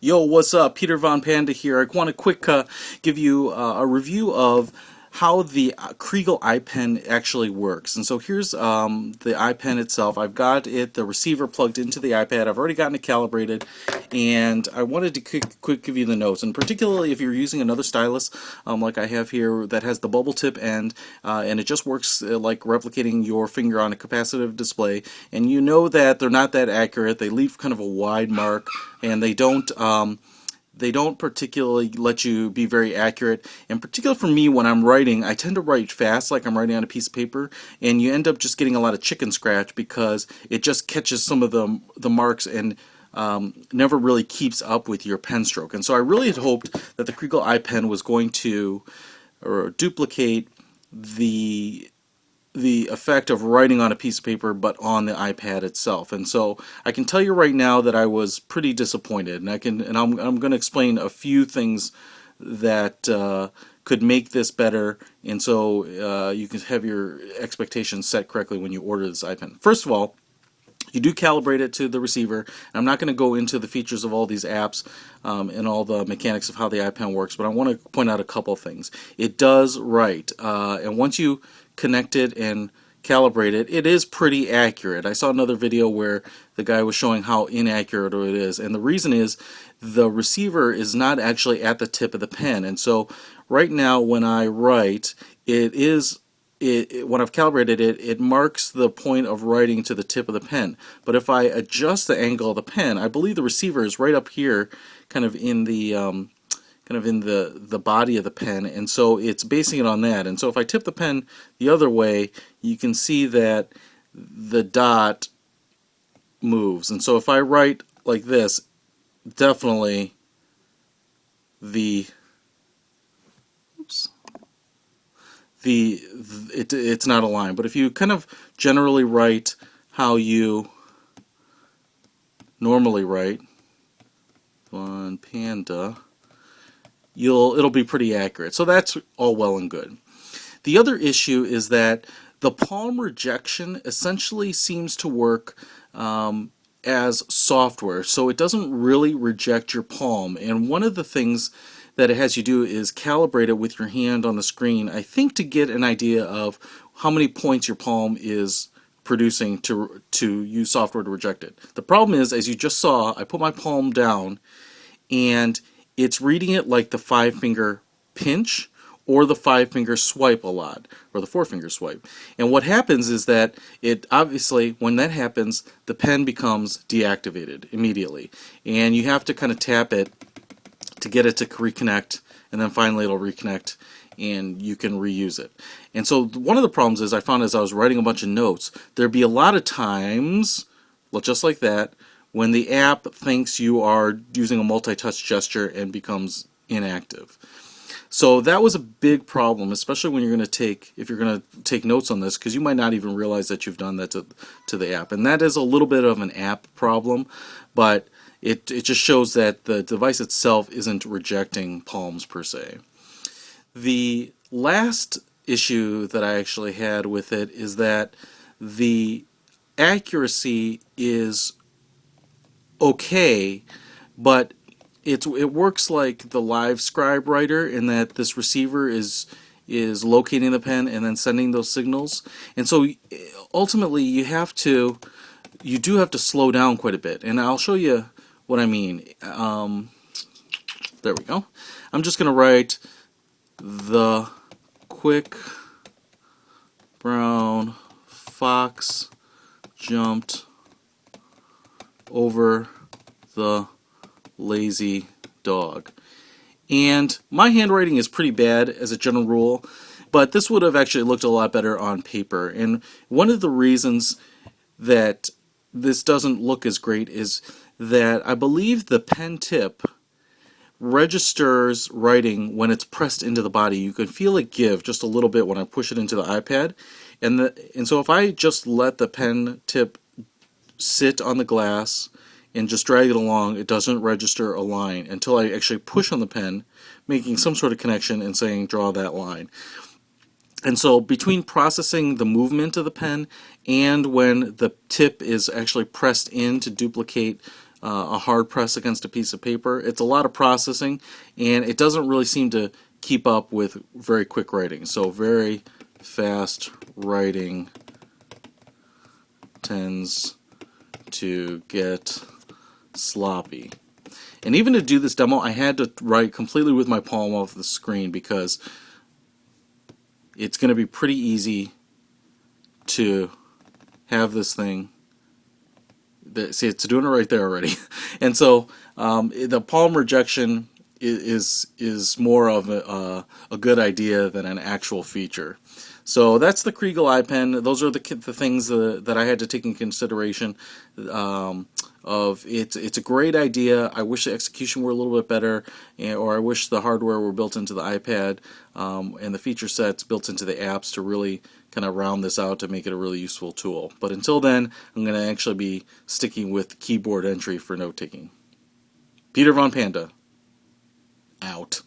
Yo, what's up? Peter Von Panda here. I want to give you a review of how the Kriegel iPen actually works. And so here's the iPen itself. I've got the receiver plugged into the iPad. I've already gotten it calibrated, and I wanted to quick give you the notes. And particularly if you're using another stylus, like I have here, that has the bubble tip end, and it just works like replicating your finger on a capacitive display. And you know that they're not that accurate. They leave kind of a wide mark, and they don't particularly let you be very accurate. In particular for me, when I'm writing, I tend to write fast, like I'm writing on a piece of paper, and you end up just getting a lot of chicken scratch because it just catches some of the marks and never really keeps up with your pen stroke. And so I really had hoped that the Kriegel iPen was going to duplicate the effect of writing on a piece of paper but on the iPad itself. And so I can tell you right now that I was pretty disappointed, and I'm going to explain a few things that could make this better, and so you can have your expectations set correctly when you order this iPen. First of all, you do calibrate it to the receiver. I'm not going to go into the features of all these apps and all the mechanics of how the iPen works, but I want to point out a couple things. It does write, and once you connect it and calibrate it, it is pretty accurate. I saw another video where the guy was showing how inaccurate it is, and the reason is the receiver is not actually at the tip of the pen. And so right now when I write, when I've calibrated it, it marks the point of writing to the tip of the pen. But if I adjust the angle of the pen, I believe the receiver is right up here, kind of in the body of the pen, and so it's basing it on that. And so if I tip the pen the other way, you can see that the dot moves. And so if I write like this, definitely the oops, it's not aligned. But if you kind of generally write how you normally write on Panda, it'll be pretty accurate. So that's all well and good. The other issue is that the palm rejection essentially seems to work as software, so it doesn't really reject your palm. And one of the things that it has you do is calibrate it with your hand on the screen, I think, to get an idea of how many points your palm is producing to use software to reject it. The problem is, as you just saw, I put my palm down and it's reading it like the 5-finger pinch or the 5-finger swipe a lot, or the 4-finger swipe. And what happens is that it obviously, when that happens, the pen becomes deactivated immediately. And you have to kind of tap it to get it to reconnect, and then finally it'll reconnect and you can reuse it. And so one of the problems is I found as I was writing a bunch of notes, there'd be a lot of times, just like that, when the app thinks you are using a multi-touch gesture and becomes inactive. So that was a big problem, especially when if you're going to take notes on this, because you might not even realize that you've done that to the app. And that is a little bit of an app problem, but it just shows that the device itself isn't rejecting palms per se. The last issue that I actually had with it is that the accuracy is okay, but it works like the Live Scribe writer in that this receiver is locating the pen and then sending those signals. And so ultimately you do have to slow down quite a bit, and I'll show you what I mean. There we go. I'm just going to write the quick brown fox jumped over the lazy dog. And my handwriting is pretty bad as a general rule, but this would have actually looked a lot better on paper. And one of the reasons that this doesn't look as great is that I believe the pen tip registers writing when it's pressed into the body. You can feel it give just a little bit when I push it into the iPad. And so if I just let the pen tip sit on the glass and just drag it along, it doesn't register a line until I actually push on the pen, making some sort of connection and saying draw that line. And so between processing the movement of the pen and when the tip is actually pressed in to duplicate a hard press against a piece of paper. It's a lot of processing, and it doesn't really seem to keep up with very quick writing. So very fast writing tends to get sloppy. And even to do this demo, I had to write completely with my palm off the screen because it's going to be pretty easy to have this thing. See, it's doing it right there already. And so the palm rejection is more of a good idea than an actual feature. So that's the Kriegel iPen. Those are the things that I had to take in consideration. It's a great idea. I wish the execution were a little bit better, or I wish the hardware were built into the iPad and the feature sets built into the apps to really kind of round this out to make it a really useful tool. But until then, I'm going to actually be sticking with keyboard entry for note taking. Peter Von Panda, out.